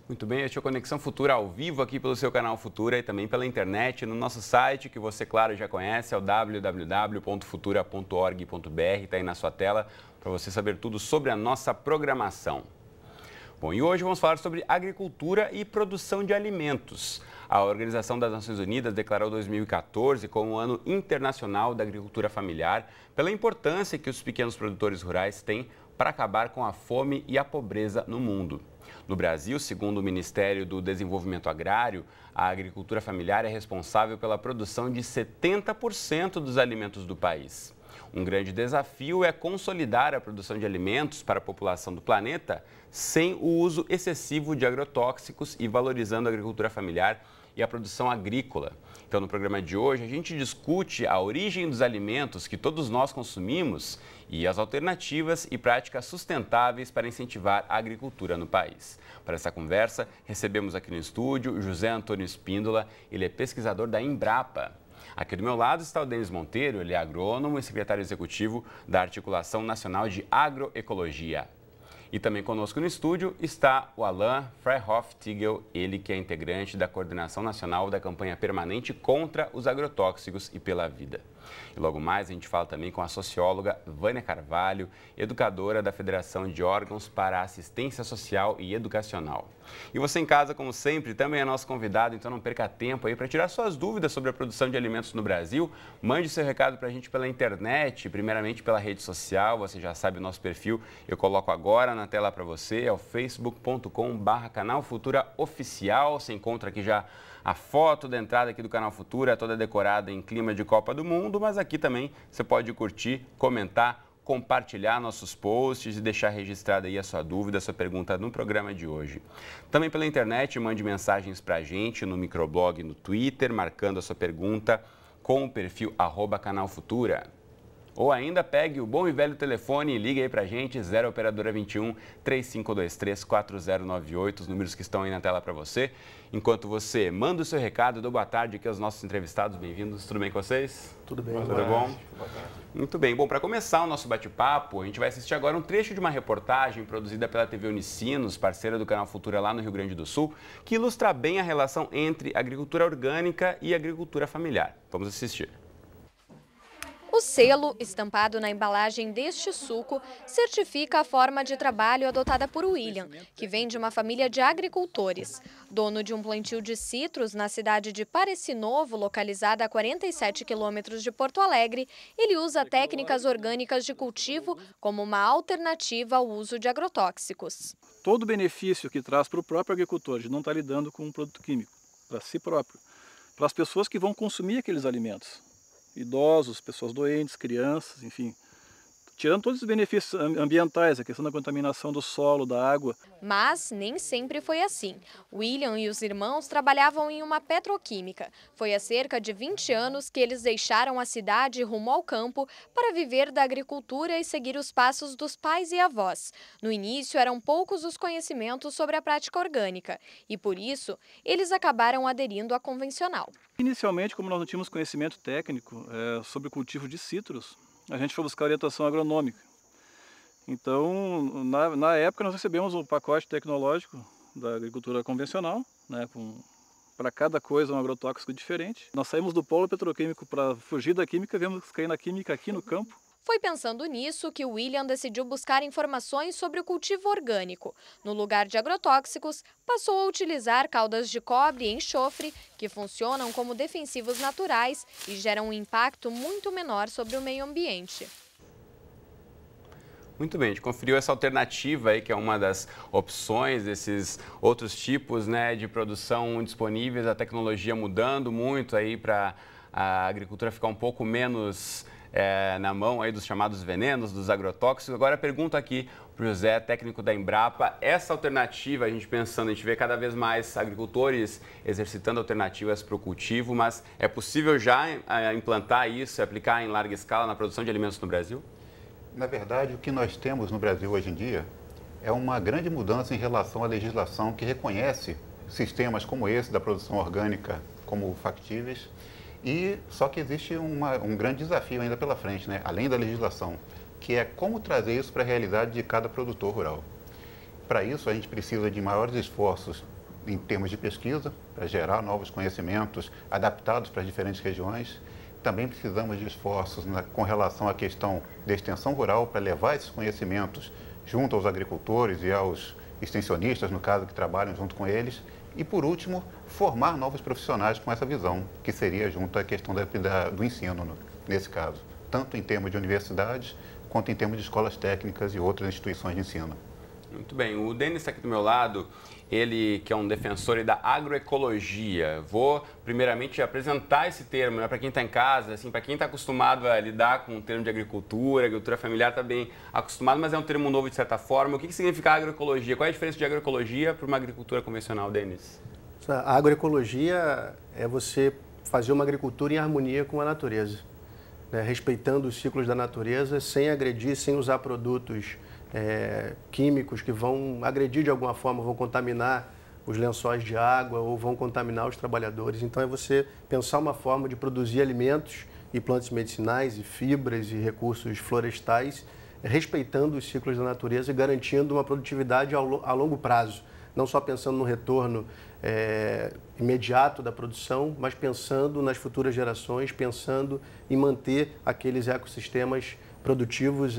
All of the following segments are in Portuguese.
Muito bem, este é o Conexão Futura ao vivo aqui pelo seu canal Futura e também pela internet no nosso site, que você, claro, já conhece, é o www.futura.org.br, está aí na sua tela para você saber tudo sobre a nossa programação. Bom, e hoje vamos falar sobre agricultura e produção de alimentos. A Organização das Nações Unidas declarou 2014 como o Ano Internacional da Agricultura Familiar, pela importância que os pequenos produtores rurais têm para acabar com a fome e a pobreza no mundo. No Brasil, segundo o Ministério do Desenvolvimento Agrário, a agricultura familiar é responsável pela produção de 70% dos alimentos do país. Um grande desafio é consolidar a produção de alimentos para a população do planeta sem o uso excessivo de agrotóxicos e valorizando a agricultura familiar e a produção agrícola. Então, no programa de hoje, a gente discute a origem dos alimentos que todos nós consumimos e as alternativas e práticas sustentáveis para incentivar a agricultura no país. Para essa conversa, recebemos aqui no estúdio José Antônio Espíndola, ele é pesquisador da Embrapa. Aqui do meu lado está o Denis Monteiro, ele é agrônomo e secretário executivo da Articulação Nacional de Agroecologia. E também conosco no estúdio está o Alain Freyhoff-Tigel, ele que é integrante da Coordenação Nacional da Campanha Permanente contra os Agrotóxicos e pela Vida. E logo mais a gente fala também com a socióloga Vânia Carvalho, educadora da Federação de Órgãos para a Assistência Social e Educacional. E você em casa, como sempre, também é nosso convidado, então não perca tempo aí para tirar suas dúvidas sobre a produção de alimentos no Brasil. Mande seu recado para a gente pela internet, primeiramente pela rede social, você já sabe o nosso perfil, eu coloco agora na tela para você, é o facebook.com/canal Futura Oficial. Você encontra aqui já a foto da entrada aqui do Canal Futura, toda decorada em clima de Copa do Mundo, mas aqui também você pode curtir, comentar, compartilhar nossos posts e deixar registrada aí a sua dúvida, a sua pergunta no programa de hoje. Também pela internet, mande mensagens para a gente no microblog, no Twitter, marcando a sua pergunta com o perfil @canalfutura. Ou ainda pegue o bom e velho telefone e ligue aí pra gente, 0 operadora 21 3523 4098, os números que estão aí na tela para você. Enquanto você manda o seu recado, dou boa tarde aqui aos nossos entrevistados, bem-vindos, tudo bem com vocês? Tudo bem. Tudo bom? Boa tarde. Muito bem, bom, para começar o nosso bate-papo, a gente vai assistir agora um trecho de uma reportagem produzida pela TV Unicinos, parceira do Canal Futura lá no Rio Grande do Sul, que ilustra bem a relação entre agricultura orgânica e agricultura familiar. Vamos assistir. O selo, estampado na embalagem deste suco, certifica a forma de trabalho adotada por William, que vem de uma família de agricultores. Dono de um plantio de citros na cidade de Parecinovo, localizada a 47 quilômetros de Porto Alegre, ele usa técnicas orgânicas de cultivo como uma alternativa ao uso de agrotóxicos. Todo o benefício que traz para o próprio agricultor de não estar lidando com um produto químico, para si próprio, para as pessoas que vão consumir aqueles alimentos. Idosos, pessoas doentes, crianças, enfim, tirando todos os benefícios ambientais, a questão da contaminação do solo, da água. Mas nem sempre foi assim. William e os irmãos trabalhavam em uma petroquímica. Foi há cerca de 20 anos que eles deixaram a cidade rumo ao campo para viver da agricultura e seguir os passos dos pais e avós. No início, eram poucos os conhecimentos sobre a prática orgânica e, por isso, eles acabaram aderindo à convencional. Inicialmente, como nós não tínhamos conhecimento técnico sobre o cultivo de citros, a gente foi buscar orientação agronômica. Então, na época, nós recebemos um pacote tecnológico da agricultura convencional, né, para cada coisa um agrotóxico diferente. Nós saímos do polo petroquímico para fugir da química, viemos cair na química aqui no campo. Foi pensando nisso que William decidiu buscar informações sobre o cultivo orgânico. No lugar de agrotóxicos, passou a utilizar caudas de cobre e enxofre, que funcionam como defensivos naturais e geram um impacto muito menor sobre o meio ambiente. Muito bem, a gente conferiu essa alternativa aí, que é uma das opções desses outros tipos, né, de produção disponíveis, a tecnologia mudando muito aí para a agricultura ficar um pouco menos na mão aí dos chamados venenos, dos agrotóxicos. Agora pergunto aqui para o José, técnico da Embrapa, essa alternativa, a gente vê cada vez mais agricultores exercitando alternativas para o cultivo, mas é possível já implantar isso, aplicar em larga escala na produção de alimentos no Brasil? Na verdade, o que nós temos no Brasil hoje em dia é uma grande mudança em relação à legislação que reconhece sistemas como esse da produção orgânica como factíveis. Só que existe um grande desafio ainda pela frente, né? Além da legislação, que é como trazer isso para a realidade de cada produtor rural. Para isso, a gente precisa de maiores esforços em termos de pesquisa, para gerar novos conhecimentos adaptados para as diferentes regiões. Também precisamos de esforços com relação à questão da extensão rural, para levar esses conhecimentos junto aos agricultores e aos extensionistas, no caso, que trabalham junto com eles. E, por último, formar novos profissionais com essa visão, que seria junto à questão do ensino, nesse caso, tanto em termos de universidades, quanto em termos de escolas técnicas e outras instituições de ensino. Muito bem, o Denis está aqui do meu lado, ele que é um defensor da agroecologia. Vou primeiramente apresentar esse termo, né, para quem está em casa, assim, para quem está acostumado a lidar com o termo de agricultura familiar está bem acostumado, mas é um termo novo de certa forma. O que significa agroecologia? Qual é a diferença de agroecologia para uma agricultura convencional, Denis? A agroecologia é você fazer uma agricultura em harmonia com a natureza, né, respeitando os ciclos da natureza, sem agredir, sem usar produtos químicos que vão agredir de alguma forma, vão contaminar os lençóis de água ou vão contaminar os trabalhadores. Então é você pensar uma forma de produzir alimentos e plantas medicinais e fibras e recursos florestais, respeitando os ciclos da natureza e garantindo uma produtividade a longo prazo. Não só pensando no retorno imediato da produção, mas pensando nas futuras gerações, pensando em manter aqueles ecossistemas produtivos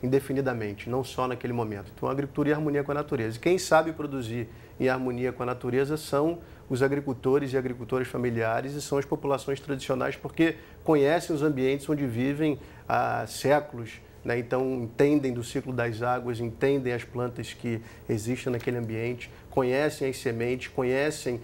indefinidamente, não só naquele momento. Então, a agricultura em harmonia com a natureza. E quem sabe produzir em harmonia com a natureza são os agricultores e agricultoras familiares e são as populações tradicionais, porque conhecem os ambientes onde vivem há séculos, né? Então, entendem do ciclo das águas, entendem as plantas que existem naquele ambiente, conhecem as sementes, conhecem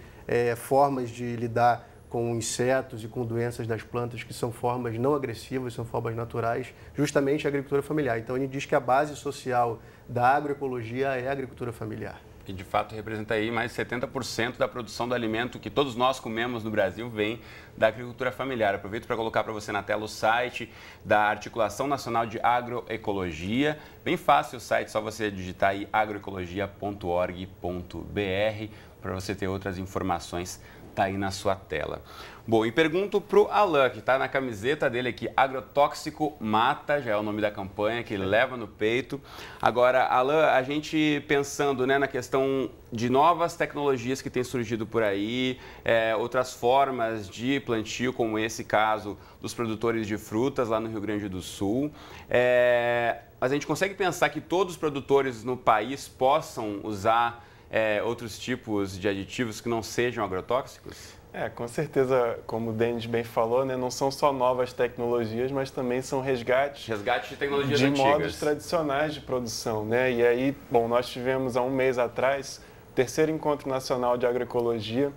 formas de lidar com insetos e com doenças das plantas, que são formas não agressivas, são formas naturais, justamente a agricultura familiar. Então, a gente diz que a base social da agroecologia é a agricultura familiar. E, de fato, representa aí mais de 70% da produção do alimento que todos nós comemos no Brasil vem da agricultura familiar. Aproveito para colocar para você na tela o site da Articulação Nacional de Agroecologia. Bem fácil o site, só você digitar aí agroecologia.org.br para você ter outras informações. Está aí na sua tela. Bom, e pergunto para o Alan, que está na camiseta dele aqui, agrotóxico mata, já é o nome da campanha, que ele leva no peito. Agora, Alan, a gente pensando, né, na questão de novas tecnologias que têm surgido por aí, outras formas de plantio, como esse caso dos produtores de frutas lá no Rio Grande do Sul. Mas a gente consegue pensar que todos os produtores no país possam usar outros tipos de aditivos que não sejam agrotóxicos? Com certeza, como o Denis bem falou, né, não são só novas tecnologias, mas também são resgates de tecnologias de antigas, modos tradicionais de produção, né? E aí, bom, nós tivemos há um mês atrás o terceiro Encontro Nacional de Agroecologia,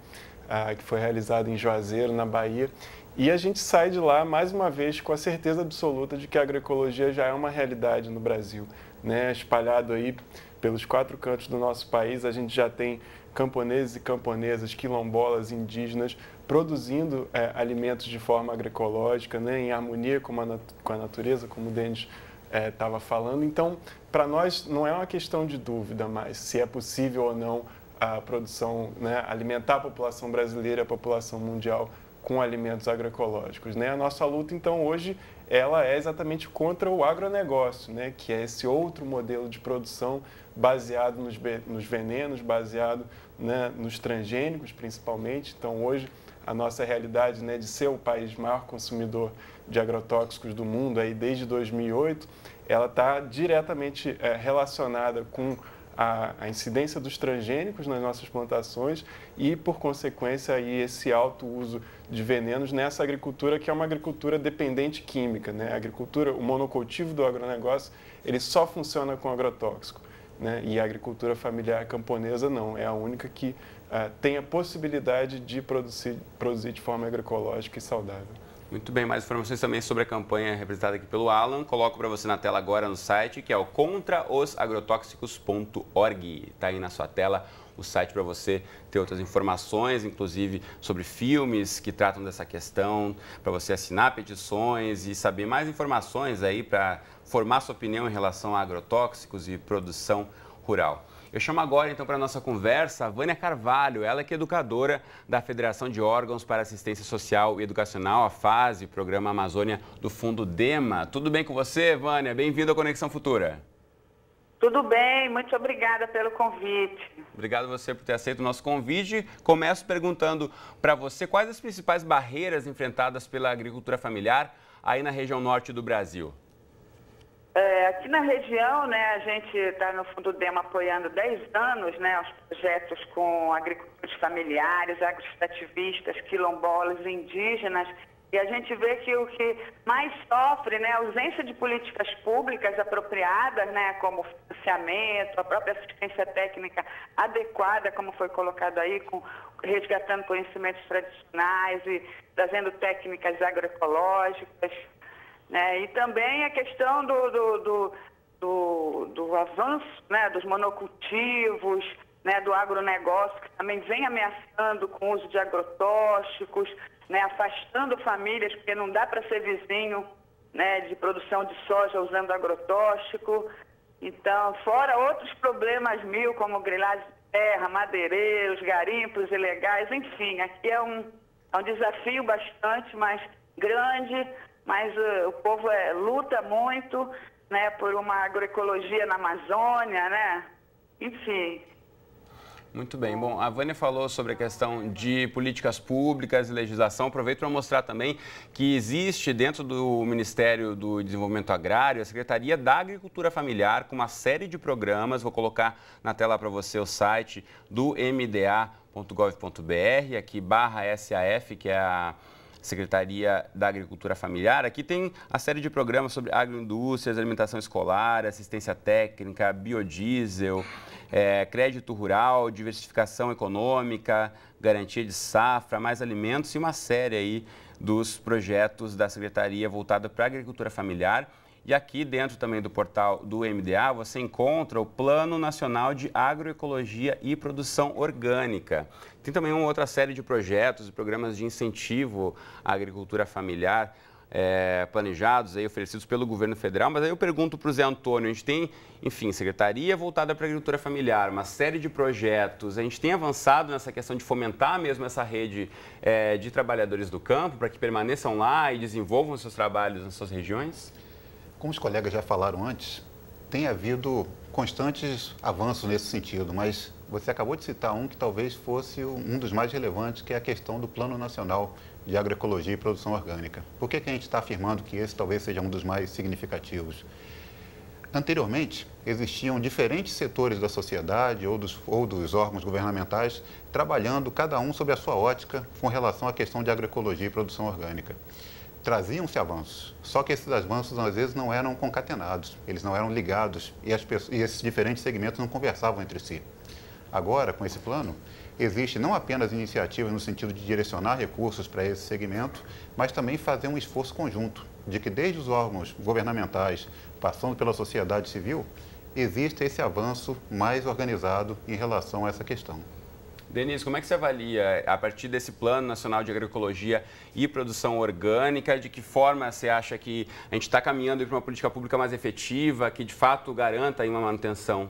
que foi realizado em Juazeiro, na Bahia, e a gente sai de lá, mais uma vez, com a certeza absoluta de que a agroecologia já é uma realidade no Brasil, né? Espalhado aí pelos 4 cantos do nosso país, a gente já tem camponeses e camponesas, quilombolas, indígenas, produzindo alimentos de forma agroecológica, né, em harmonia com a natureza, como o Denis estava falando. Então, para nós, não é uma questão de dúvida mais se é possível ou não a produção, né, alimentar a população brasileira, a população mundial com alimentos agroecológicos, né? A nossa luta, então, hoje, ela é exatamente contra o agronegócio, né, que é esse outro modelo de produção baseado nos venenos, baseado, né, nos transgênicos, principalmente. Então, hoje, a nossa realidade, né, de ser o país maior consumidor de agrotóxicos do mundo, aí, desde 2008, ela está diretamente relacionada com a incidência dos transgênicos nas nossas plantações e, por consequência, aí, esse alto uso de venenos nessa agricultura que é uma agricultura dependente química, né? A agricultura, o monocultivo do agronegócio, ele só funciona com agrotóxico, né? E a agricultura familiar camponesa não, é a única que tem a possibilidade de produzir de forma agroecológica e saudável. Muito bem, mais informações também sobre a campanha representada aqui pelo Alan. Coloco para você na tela agora no site, que é o contraosagrotóxicos.org. Está aí na sua tela o site para você ter outras informações, inclusive sobre filmes que tratam dessa questão, para você assinar petições e saber mais informações aí para formar sua opinião em relação a agrotóxicos e produção rural. Eu chamo agora, então, para a nossa conversa a Vânia Carvalho, ela que é educadora da Federação de Órgãos para Assistência Social e Educacional, a FASE, Programa Amazônia do Fundo DEMA. Tudo bem com você, Vânia? Bem-vindo à Conexão Futura. Tudo bem, muito obrigada pelo convite. Obrigado a você por ter aceito o nosso convite. Começo perguntando para você quais as principais barreiras enfrentadas pela agricultura familiar aí na região norte do Brasil. Aqui na região, né, a gente está no Fundo DEMA apoiando 10 anos, né, os projetos com agricultores familiares, agroextrativistas, quilombolas, indígenas, e a gente vê que o que mais sofre, né, a ausência de políticas públicas apropriadas, né, como financiamento, a própria assistência técnica adequada, como foi colocado aí, resgatando conhecimentos tradicionais e trazendo técnicas agroecológicas. E também a questão do avanço, né, dos monocultivos, né, do agronegócio, que também vem ameaçando com o uso de agrotóxicos, né, afastando famílias, porque não dá para ser vizinho, né, de produção de soja usando agrotóxico. Então, fora outros problemas mil, como grilagem de terra, madeireiros, garimpos ilegais, enfim, aqui é um desafio bastante mais grande, mas o povo luta muito, né, por uma agroecologia na Amazônia, né? Enfim. Muito bem. Bom, a Vânia falou sobre a questão de políticas públicas e legislação. Aproveito para mostrar também que existe dentro do Ministério do Desenvolvimento Agrário a Secretaria da Agricultura Familiar com uma série de programas. Vou colocar na tela para você o site do mda.gov.br, aqui /SAF, que é a Secretaria da Agricultura Familiar. Aqui tem a série de programas sobre agroindústrias, alimentação escolar, assistência técnica, biodiesel, crédito rural, diversificação econômica, garantia de safra, mais alimentos e uma série aí dos projetos da Secretaria voltada para a agricultura familiar. E aqui dentro também do portal do MDA você encontra o Plano Nacional de Agroecologia e Produção Orgânica. Tem também uma outra série de projetos e programas de incentivo à agricultura familiar planejados, aí, oferecidos pelo governo federal. Mas aí eu pergunto para o Zé Antônio, a gente tem, enfim, secretaria voltada para a agricultura familiar, uma série de projetos. A gente tem avançado nessa questão de fomentar mesmo essa rede de trabalhadores do campo para que permaneçam lá e desenvolvam os seus trabalhos nas suas regiões? Como os colegas já falaram antes, tem havido constantes avanços nesse sentido, mas você acabou de citar um que talvez fosse um dos mais relevantes, que é a questão do Plano Nacional de Agroecologia e Produção Orgânica. Por que a gente está afirmando que esse talvez seja um dos mais significativos? Anteriormente, existiam diferentes setores da sociedade ou dos órgãos governamentais trabalhando, cada um sob a sua ótica, com relação à questão de agroecologia e produção orgânica. Traziam-se avanços, só que esses avanços às vezes não eram concatenados, eles não eram ligados e esses diferentes segmentos não conversavam entre si. Agora, com esse plano, existe não apenas iniciativas no sentido de direcionar recursos para esse segmento, mas também fazer um esforço conjunto, de que desde os órgãos governamentais, passando pela sociedade civil, existe esse avanço mais organizado em relação a essa questão. Denise, como é que você avalia, a partir desse Plano Nacional de Agroecologia e Produção Orgânica, de que forma você acha que a gente está caminhando para uma política pública mais efetiva, que de fato garanta aí uma manutenção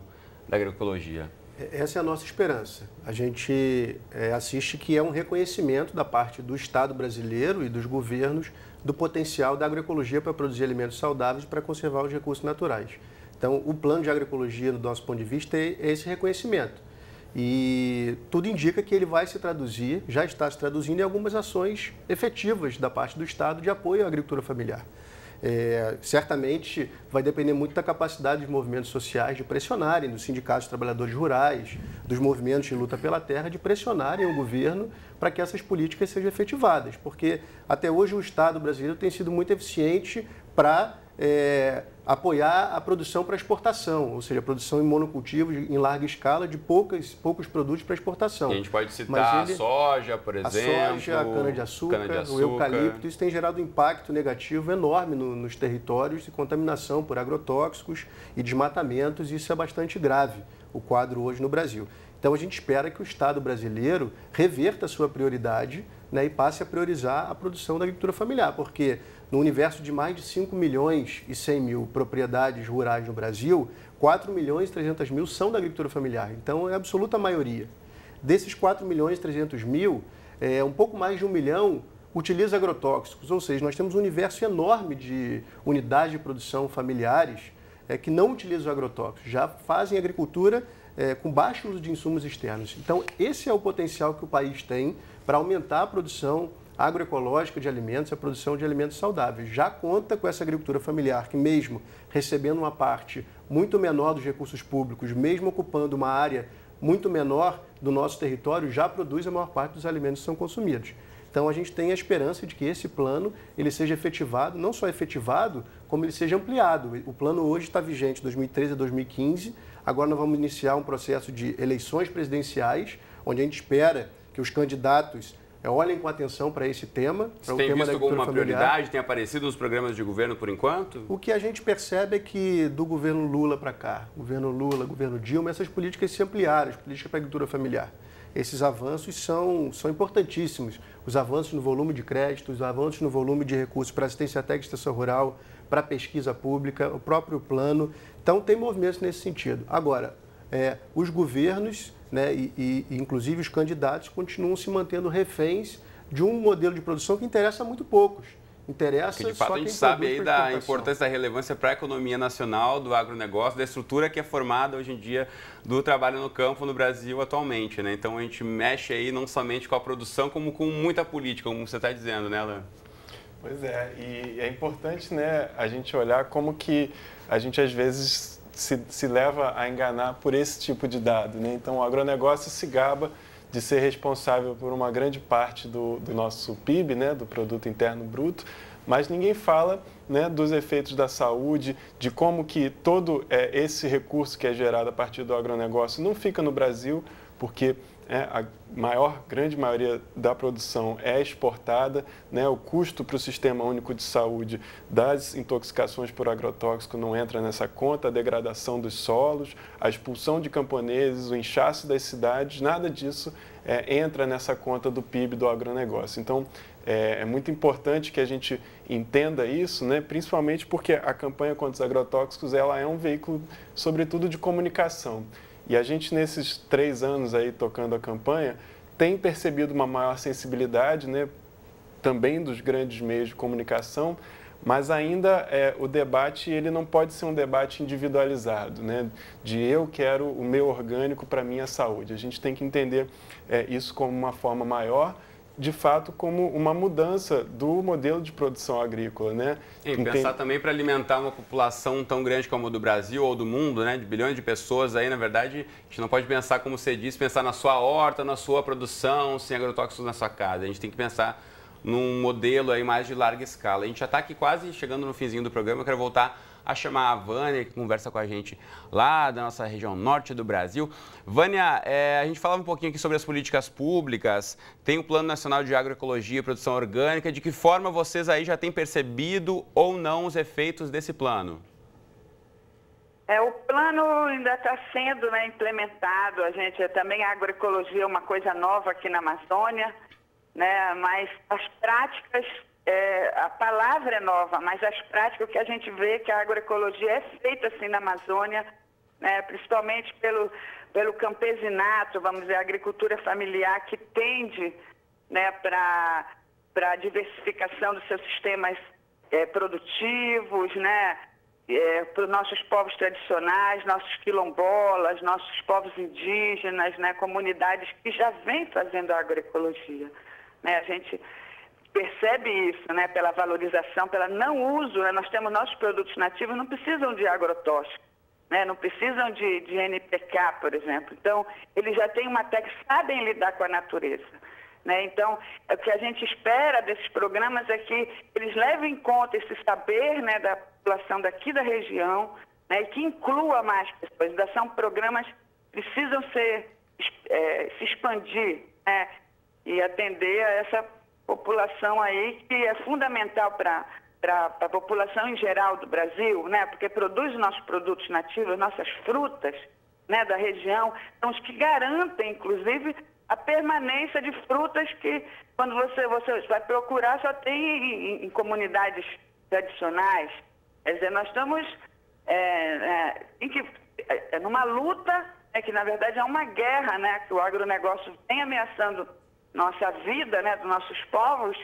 da agroecologia? Essa é a nossa esperança. A gente assiste que é um reconhecimento da parte do Estado brasileiro e dos governos do potencial da agroecologia para produzir alimentos saudáveis e para conservar os recursos naturais. Então, o plano de agroecologia, do nosso ponto de vista, é esse reconhecimento. E tudo indica que ele vai se traduzir, já está se traduzindo em algumas ações efetivas da parte do Estado de apoio à agricultura familiar. Certamente vai depender muito da capacidade dos movimentos sociais de pressionarem, dos sindicatos de trabalhadores rurais, dos movimentos de luta pela terra, de pressionarem o governo para que essas políticas sejam efetivadas. Porque até hoje o Estado brasileiro tem sido muito eficiente para apoiar a produção para exportação, ou seja, a produção em monocultivos em larga escala de poucos produtos para exportação. E a gente pode citar a soja, por exemplo, a soja, a cana-de-açúcar, o eucalipto. Isso tem gerado um impacto negativo enorme nos territórios de contaminação por agrotóxicos e desmatamentos, e isso é bastante grave, o quadro hoje no Brasil. Então a gente espera que o Estado brasileiro reverta a sua prioridade, né, e passe a priorizar a produção da agricultura familiar, porque no universo de mais de 5 milhões e 100 mil propriedades rurais no Brasil, 4 milhões e 300 mil são da agricultura familiar. Então, é a absoluta maioria. Desses 4 milhões e 300 mil, um pouco mais de 1 milhão utiliza agrotóxicos, ou seja, nós temos um universo enorme de unidades de produção familiares que não utilizam agrotóxicos, já fazem agricultura com baixo uso de insumos externos. Então, esse é o potencial que o país tem para aumentar a produção agroecológica de alimentos, a produção de alimentos saudáveis. Já conta com essa agricultura familiar que, mesmo recebendo uma parte muito menor dos recursos públicos, mesmo ocupando uma área muito menor do nosso território, já produz a maior parte dos alimentos que são consumidos. Então, a gente tem a esperança de que esse plano ele seja efetivado, não só efetivado, como ele seja ampliado. O plano hoje está vigente de 2013 a 2015. Agora nós vamos iniciar um processo de eleições presidenciais, onde a gente espera que os candidatos olhem com atenção para esse tema. Você tem visto como uma prioridade? Tem aparecido nos programas de governo por enquanto? O que a gente percebe é que do governo Lula para cá, governo Lula, governo Dilma, essas políticas se ampliaram, as políticas para a agricultura familiar. Esses avanços são importantíssimos. Os avanços no volume de crédito, os avanços no volume de recursos para assistência técnica e extensão rural, para pesquisa pública, o próprio plano. Então, tem movimentos nesse sentido. Agora, os governos, né, e inclusive os candidatos, continuam se mantendo reféns de um modelo de produção que interessa a muito poucos. Interessa porque, de fato, só a gente quem sabe aí da exportação. importância da relevância para a economia nacional, do agronegócio, da estrutura que é formada hoje em dia do trabalho no campo no Brasil atualmente, né? Então, a gente mexe aí não somente com a produção, como com muita política, como você está dizendo, né, Alain? Pois é, e é importante, né, a gente olhar como que a gente, às vezes, se leva a enganar por esse tipo de dado, né? Então, o agronegócio se gaba de ser responsável por uma grande parte do nosso PIB, né, do Produto Interno Bruto, mas ninguém fala, né, dos efeitos da saúde, de como que todo esse recurso que é gerado a partir do agronegócio não fica no Brasil, porque a grande maioria da produção é exportada, né? O custo para o Sistema Único de Saúde das intoxicações por agrotóxico não entra nessa conta, a degradação dos solos, a expulsão de camponeses, o inchaço das cidades, nada disso entra nessa conta do PIB do agronegócio. Então, é muito importante que a gente entenda isso, né? Principalmente porque a campanha contra os agrotóxicos ela é um veículo, sobretudo, de comunicação. E a gente, nesses 3 anos aí tocando a campanha, tem percebido uma maior sensibilidade, né, também dos grandes meios de comunicação, mas ainda o debate ele não pode ser um debate individualizado, né, de eu quero o meu orgânico para a minha saúde. A gente tem que entender isso como uma forma maior, de fato, como uma mudança do modelo de produção agrícola, né? E pensar também para alimentar uma população tão grande como a do Brasil ou do mundo, né? De bilhões de pessoas, aí, na verdade, a gente não pode pensar, como você disse, pensar na sua horta, na sua produção, sem agrotóxicos na sua casa. A gente tem que pensar num modelo aí mais de larga escala. A gente já está aqui quase chegando no finzinho do programa, eu quero voltar a chamar a Vânia, que conversa com a gente lá da nossa região norte do Brasil. Vânia, a gente falava um pouquinho aqui sobre as políticas públicas, tem o Plano Nacional de Agroecologia e Produção Orgânica, de que forma vocês aí já têm percebido ou não os efeitos desse plano? O plano ainda está sendo, né, implementado, também a agroecologia é uma coisa nova aqui na Amazônia, né, mas as práticas... a palavra é nova, mas as práticas, o que a gente vê que a agroecologia é feita assim na Amazônia, né, principalmente pelo campesinato, vamos dizer, a agricultura familiar que tende, né, para a diversificação dos seus sistemas produtivos, né, para os nossos povos tradicionais, nossos quilombolas, nossos povos indígenas, né, comunidades que já vêm fazendo a agroecologia, né, a gente percebe isso, né, pela valorização, pelo não uso, né, nós temos nossos produtos nativos, não precisam de agrotóxico, né, não precisam de NPK, por exemplo. Então, eles já têm uma técnica, sabem lidar com a natureza, né? Então, o que a gente espera desses programas é que eles levem em conta esse saber, né, da população daqui da região, né, e que inclua mais pessoas. São programas que precisam se expandir, né, e atender a essa população aí que é fundamental para a população em geral do Brasil, né? Porque produz os nossos produtos nativos, nossas frutas, né, da região, são os que garantem, inclusive, a permanência de frutas que, quando você vai procurar, só tem em comunidades tradicionais. Quer dizer, nós estamos numa luta, que na verdade é uma guerra, né, que o agronegócio vem ameaçando nossa vida, né, dos nossos povos,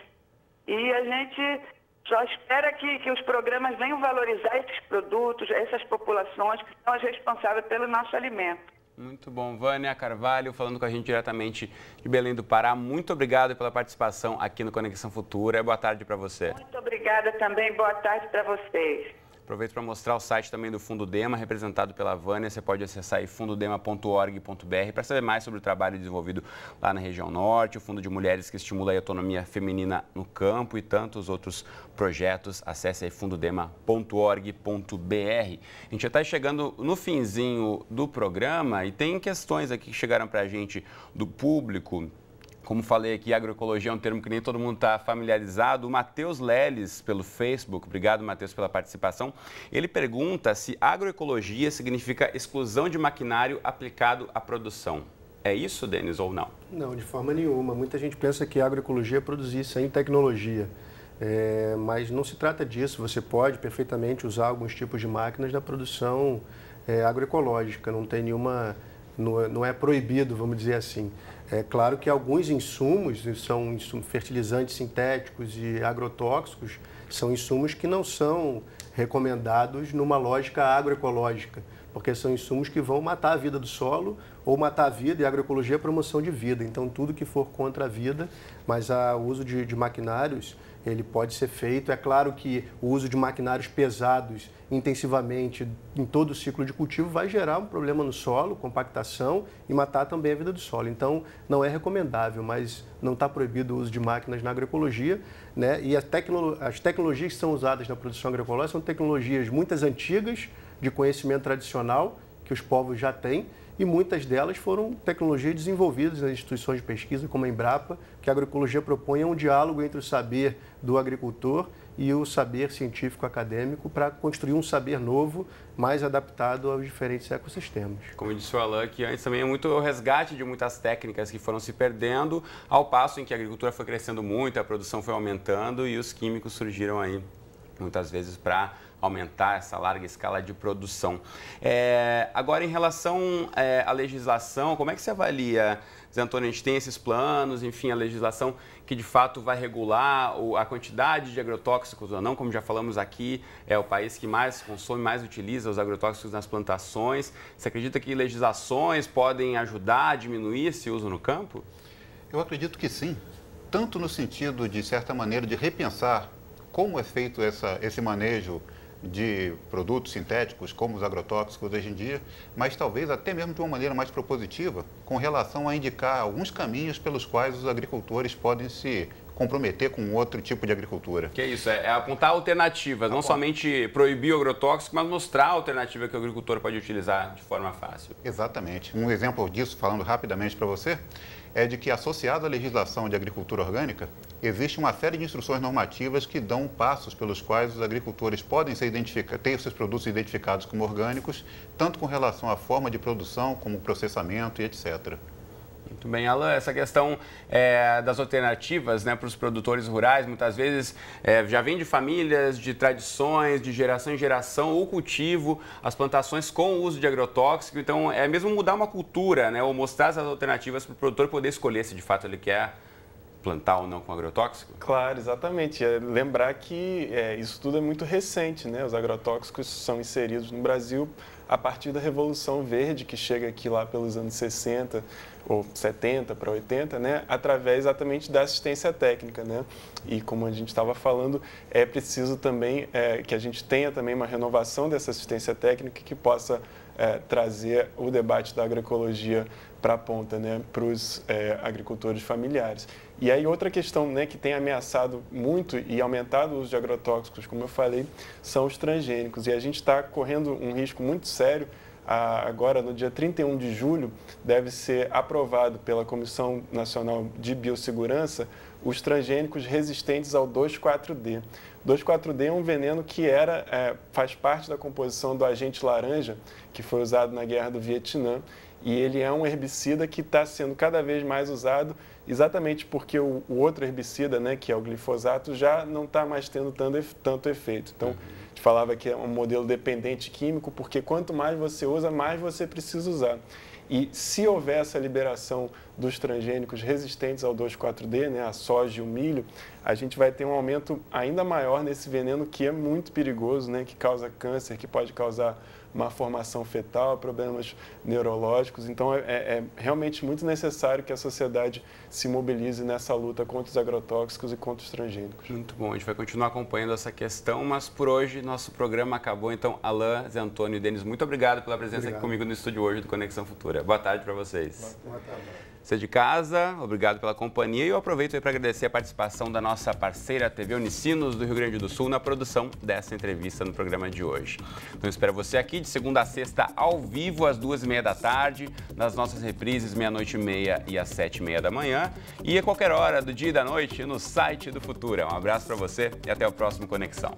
e a gente só espera que os programas venham valorizar esses produtos, essas populações que são as responsáveis pelo nosso alimento. Muito bom. Vânia Carvalho falando com a gente diretamente de Belém do Pará. Muito obrigado pela participação aqui no Conexão Futura. Boa tarde para você. Muito obrigada também. Boa tarde para vocês. Aproveito para mostrar o site também do Fundo Dema, representado pela Vânia. Você pode acessar aí fundodema.org.br para saber mais sobre o trabalho desenvolvido lá na região norte, o Fundo de Mulheres que estimula a autonomia feminina no campo e tantos outros projetos. Acesse aí fundodema.org.br. A gente já está chegando no finzinho do programa e tem questões aqui que chegaram para a gente do público. Como falei aqui, agroecologia é um termo que nem todo mundo está familiarizado. O Matheus Leles, pelo Facebook, obrigado, Matheus, pela participação. Ele pergunta se agroecologia significa exclusão de maquinário aplicado à produção. É isso, Denis, ou não? Não, de forma nenhuma. Muita gente pensa que a agroecologia é produzir sem tecnologia. Mas não se trata disso. Você pode perfeitamente usar alguns tipos de máquinas na produção agroecológica. Não tem nenhuma... Não é proibido, vamos dizer assim. É claro que alguns insumos, são fertilizantes sintéticos e agrotóxicos, são insumos que não são recomendados numa lógica agroecológica, porque são insumos que vão matar a vida do solo ou matar a vida, e a agroecologia é promoção de vida. Então, tudo que for contra a vida, mas o uso de maquinários, ele pode ser feito. É claro que o uso de maquinários pesados intensivamente em todo o ciclo de cultivo vai gerar um problema no solo, compactação, e matar também a vida do solo. Então, não é recomendável, mas não está proibido o uso de máquinas na agroecologia, né? E as tecnologias que são usadas na produção agroecológica são tecnologias muitas antigas, de conhecimento tradicional, que os povos já têm, e muitas delas foram tecnologias desenvolvidas nas instituições de pesquisa, como a Embrapa, que a agroecologia propõe um diálogo entre o saber do agricultor e o saber científico acadêmico para construir um saber novo, mais adaptado aos diferentes ecossistemas. Como disse o Alain, que antes também é muito o resgate de muitas técnicas que foram se perdendo, ao passo em que a agricultura foi crescendo muito, a produção foi aumentando e os químicos surgiram aí, muitas vezes, para aumentar essa larga escala de produção. Agora, em relação à legislação, como é que você avalia, Zé Antônio? A gente tem esses planos, enfim, a legislação que de fato vai regular a quantidade de agrotóxicos ou não, como já falamos aqui, é o país que mais consome, mais utiliza os agrotóxicos nas plantações. Você acredita que legislações podem ajudar a diminuir esse uso no campo? Eu acredito que sim, tanto no sentido, de certa maneira, de repensar como é feito esse manejo de produtos sintéticos, como os agrotóxicos hoje em dia, mas talvez até mesmo de uma maneira mais propositiva, com relação a indicar alguns caminhos pelos quais os agricultores podem se comprometer com outro tipo de agricultura. Que é isso, é apontar alternativas, não somente proibir o agrotóxico, mas mostrar a alternativa que o agricultor pode utilizar de forma fácil. Exatamente. Um exemplo disso, falando rapidamente para você, é de que, associado à legislação de agricultura orgânica, existe uma série de instruções normativas que dão passos pelos quais os agricultores podem ter seus produtos identificados como orgânicos, tanto com relação à forma de produção, como processamento e etc. Muito bem, Alain, essa questão das alternativas, né, para os produtores rurais, muitas vezes já vem de famílias, de tradições, de geração em geração, o cultivo, as plantações com o uso de agrotóxico. Então, é mesmo mudar uma cultura, né, ou mostrar essas alternativas para o produtor poder escolher se de fato ele quer plantar ou não com agrotóxico? Claro, exatamente. Lembrar que isso tudo é muito recente, né? Os agrotóxicos são inseridos no Brasil a partir da Revolução Verde, que chega aqui lá pelos anos 60 ou 70 para 80, né? Através exatamente da assistência técnica, né? E como a gente estava falando, é preciso também que a gente tenha também uma renovação dessa assistência técnica que possa trazer o debate da agroecologia para a ponta, né, para os agricultores familiares. E aí outra questão, né, que tem ameaçado muito e aumentado o uso de agrotóxicos, como eu falei, são os transgênicos. E a gente está correndo um risco muito sério agora no dia 31 de julho, deve ser aprovado pela Comissão Nacional de Biossegurança os transgênicos resistentes ao 2,4-D. 2,4-D é um veneno que faz parte da composição do agente laranja, que foi usado na Guerra do Vietnã, e ele é um herbicida que está sendo cada vez mais usado, exatamente porque o outro herbicida, né, que é o glifosato, já não está mais tendo tanto efeito. Então, a gente falava que é um modelo dependente químico, porque quanto mais você usa, mais você precisa usar. E se houver essa liberação dos transgênicos resistentes ao 2,4-D, né, a soja e o milho, a gente vai ter um aumento ainda maior nesse veneno que é muito perigoso, né, que causa câncer, que pode causar uma formação fetal, problemas neurológicos. Então, é realmente muito necessário que a sociedade se mobilize nessa luta contra os agrotóxicos e contra os transgênicos. Muito bom, a gente vai continuar acompanhando essa questão, mas por hoje nosso programa acabou. Então, Alain, Zé Antônio e Denis, muito obrigado pela presença aqui comigo no estúdio hoje do Conexão Futura. Boa tarde para vocês. Boa tarde. Você de casa, obrigado pela companhia e eu aproveito para agradecer a participação da nossa parceira TV Unicinos do Rio Grande do Sul na produção dessa entrevista no programa de hoje. Então, eu espero você aqui de segunda a sexta ao vivo às 2h30 da tarde, nas nossas reprises 00:30 e às 7h30 da manhã e a qualquer hora do dia e da noite no site do Futura. Um abraço para você e até o próximo Conexão.